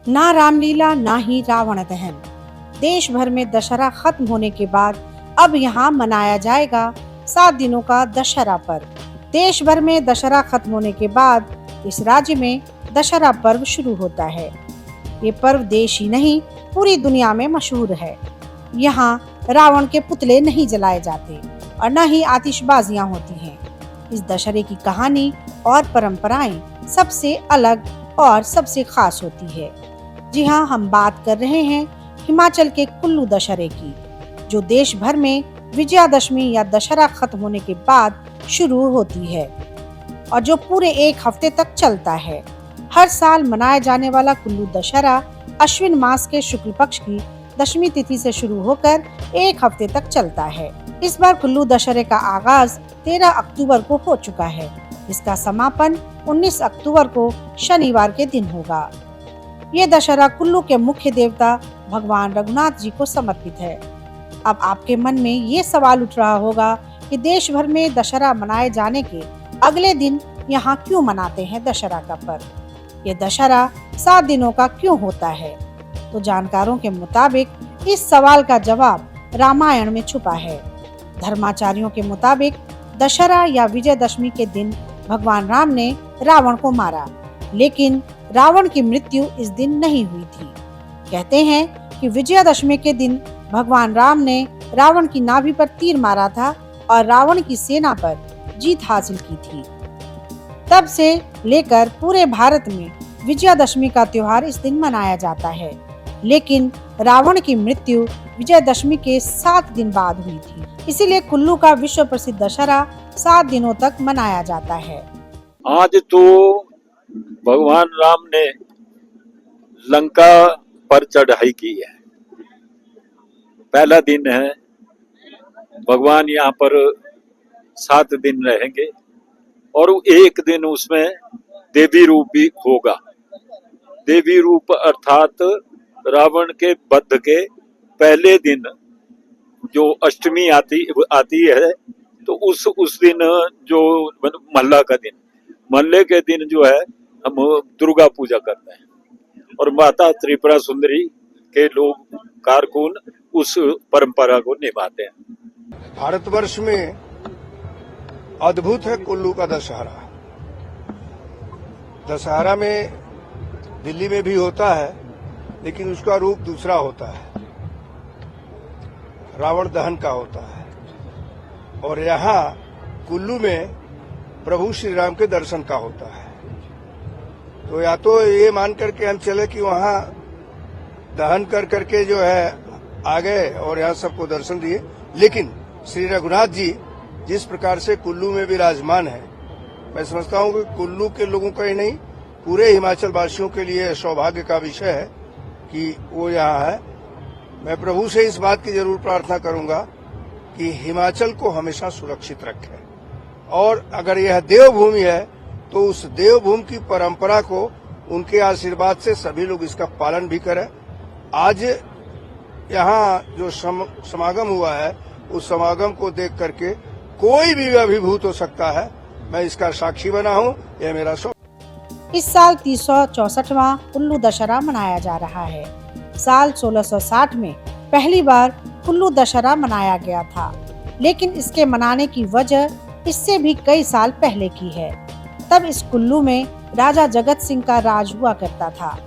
ना रामलीला ना ही रावण दहन। देश भर में दशहरा खत्म होने के बाद अब यहाँ मनाया जाएगा 7 दिनों का दशहरा पर्व। देश भर में दशहरा खत्म होने के बाद इस राज्य में दशहरा पर्व शुरू होता है। ये पर्व देश ही नहीं पूरी दुनिया में मशहूर है। यहाँ रावण के पुतले नहीं जलाए जाते और न ही आतिशबाजियां होती हैं। इस दशहरे की कहानी और परंपराएं सबसे अलग और सबसे खास होती है। जी हाँ, हम बात कर रहे हैं हिमाचल के कुल्लू दशहरे की, जो देश भर में विजयादशमी या दशहरा खत्म होने के बाद शुरू होती है और जो पूरे 1 हफ्ते तक चलता है। हर साल मनाया जाने वाला कुल्लू दशहरा अश्विन मास के शुक्ल पक्ष की दशमी तिथि से शुरू होकर 1 हफ्ते तक चलता है। इस बार कुल्लू दशहरे का आगाज 13 अक्टूबर को हो चुका है। इसका समापन 19 अक्टूबर को शनिवार के दिन होगा। ये दशहरा कुल्लू के मुख्य देवता भगवान रघुनाथ जी को समर्पित है। अब आपके मन में ये सवाल उठ रहा होगा कि देश भर में दशहरा मनाए जाने के अगले दिन यहाँ क्यों मनाते हैं दशहरा का पर्व? ये दशहरा 7 दिनों का क्यों होता है? तो जानकारों के मुताबिक इस सवाल का जवाब रामायण में छुपा है। धर्माचार्यों के मुताबिक दशहरा या विजयदशमी के दिन भगवान राम ने रावण को मारा, लेकिन रावण की मृत्यु इस दिन नहीं हुई थी। कहते हैं कि विजयादशमी के दिन भगवान राम ने रावण की नाभि पर तीर मारा था और रावण की सेना पर जीत हासिल की थी। तब से लेकर पूरे भारत में विजयादशमी का त्योहार इस दिन मनाया जाता है, लेकिन रावण की मृत्यु विजयादशमी के 7 दिन बाद हुई थी। इसीलिए कुल्लू का विश्व प्रसिद्ध दशहरा 7 दिनों तक मनाया जाता है। आज तो भगवान राम ने लंका पर चढ़ाई की है। पहला दिन है, भगवान यहाँ पर 7 दिन रहेंगे और 1 दिन उसमें देवी रूप भी होगा। देवी रूप अर्थात रावण के वध के पहले दिन जो अष्टमी आती है, तो उस दिन जो महल्ला का दिन, महल्ले के दिन जो है हम दुर्गा पूजा करते हैं और माता त्रिपुरा सुंदरी के लोग कारकुन उस परंपरा को निभाते हैं। भारतवर्ष में अद्भुत है कुल्लू का दशहरा। दशहरा में दिल्ली में भी होता है, लेकिन उसका रूप दूसरा होता है, रावण दहन का होता है। और यहाँ कुल्लू में प्रभु श्री राम के दर्शन का होता है। तो या तो ये मान करके हम चले कि वहाँ दहन कर करके जो है आ गए और यहाँ सबको दर्शन दिए, लेकिन श्री रघुनाथ जी जिस प्रकार से कुल्लू में विराजमान है, मैं समझता हूँ कि कुल्लू के लोगों का ही नहीं, पूरे हिमाचल वासियों के लिए सौभाग्य का विषय है कि वो यहाँ है। मैं प्रभु से इस बात की जरूर प्रार्थना करूंगा कि हिमाचल को हमेशा सुरक्षित रखे, और अगर यह देवभूमि है तो उस देवभूमि की परंपरा को उनके आशीर्वाद से सभी लोग इसका पालन भी करें। आज यहाँ जो समागम हुआ है, उस समागम को देख करके कोई भी अभिभूत हो सकता है। मैं इसका साक्षी बना हूँ। यह मेरा इस साल 364वां कुल्लू दशहरा मनाया जा रहा है। साल 1660 में पहली बार कुल्लू दशहरा मनाया गया था, लेकिन इसके मनाने की वजह इससे भी कई साल पहले की है। तब इस कुल्लू में राजा जगत सिंह का राज हुआ करता था।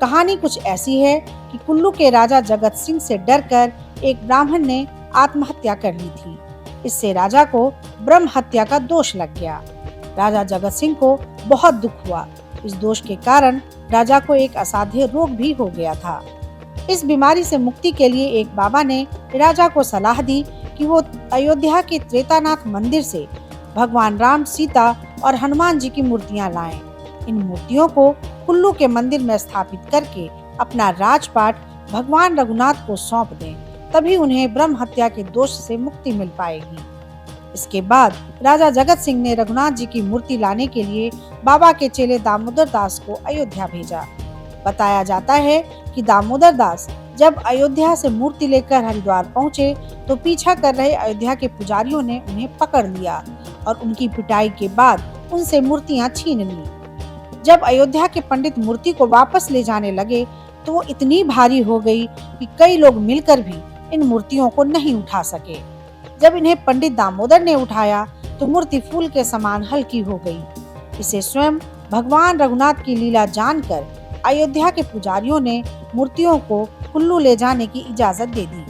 कहानी कुछ ऐसी है कि कुल्लू के राजा जगत सिंह से डरकर एक ब्राह्मण ने आत्महत्या कर ली थी। इससे राजा को ब्रह्म हत्या का दोष लग गया। राजा जगत सिंह को बहुत दुख हुआ। इस दोष के कारण राजा को एक असाध्य रोग भी हो गया था। इस बीमारी से मुक्ति के लिए एक बाबा ने राजा को सलाह दी कि वो अयोध्या के त्रेतानाथ मंदिर से भगवान राम, सीता और हनुमान जी की मूर्तियां लाएं। इन मूर्तियों को कुल्लू के मंदिर में स्थापित करके अपना राजपाट भगवान रघुनाथ को सौंप दें, तभी उन्हें ब्रह्म हत्या के दोष से मुक्ति मिल पाएगी। इसके बाद राजा जगत सिंह ने रघुनाथ जी की मूर्ति लाने के लिए बाबा के चेले दामोदर दास को अयोध्या भेजा। बताया जाता है कि दामोदर दास जब अयोध्या से मूर्ति लेकर हरिद्वार पहुंचे तो पीछा कर रहे अयोध्या के पुजारियों ने उन्हें पकड़ लिया और उनकी पिटाई के बाद उनसे मूर्तियां छीन ली। जब अयोध्या के पंडित मूर्ति को वापस ले जाने लगे तो वो इतनी भारी हो गई कि कई लोग मिलकर भी इन मूर्तियों को नहीं उठा सके। जब इन्हें पंडित दामोदर ने उठाया तो मूर्ति फूल के समान हल्की हो गई। इसे स्वयं भगवान रघुनाथ की लीला जानकर अयोध्या के पुजारियों ने मूर्तियों को कुल्लू ले जाने की इजाजत दे दी।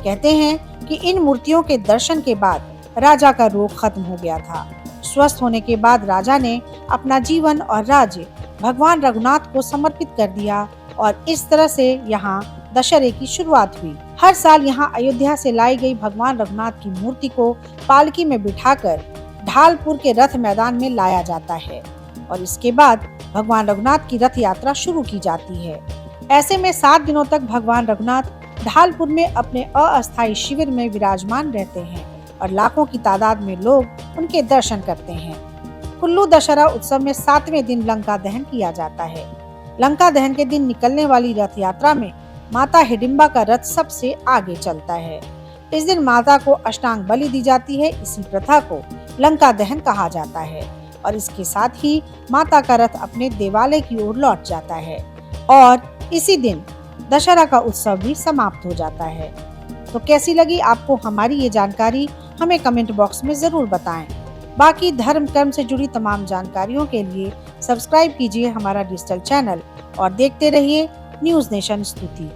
कहते हैं कि इन मूर्तियों के दर्शन के बाद राजा का रोग खत्म हो गया था। स्वस्थ होने के बाद राजा ने अपना जीवन और राज्य भगवान रघुनाथ को समर्पित कर दिया और इस तरह से यहाँ दशहरे की शुरुआत हुई। हर साल यहाँ अयोध्या से लाई गई भगवान रघुनाथ की मूर्ति को पालकी में बिठाकर ढालपुर के रथ मैदान में लाया जाता है और इसके बाद भगवान रघुनाथ की रथ यात्रा शुरू की जाती है। ऐसे में 7 दिनों तक भगवान रघुनाथ ढालपुर में अपने अस्थायी शिविर में विराजमान रहते हैं और लाखों की तादाद में लोग उनके दर्शन करते हैं। कुल्लू दशहरा उत्सव में 7वें दिन लंका दहन किया जाता है। लंका दहन के दिन निकलने वाली रथ यात्रा में माता हिडिंबा का रथ सबसे आगे चलता है। इस दिन माता को अष्टांग बलि दी जाती है। इसी प्रथा को लंका दहन कहा जाता है और इसके साथ ही माता का रथ अपने देवालय की ओर लौट जाता है और इसी दिन दशहरा का उत्सव भी समाप्त हो जाता है। तो कैसी लगी आपको हमारी ये जानकारी, हमें कमेंट बॉक्स में जरूर बताएं। बाकी धर्म कर्म से जुड़ी तमाम जानकारियों के लिए सब्सक्राइब कीजिए हमारा डिजिटल चैनल और देखते रहिए न्यूज़ नेशन स्तुति।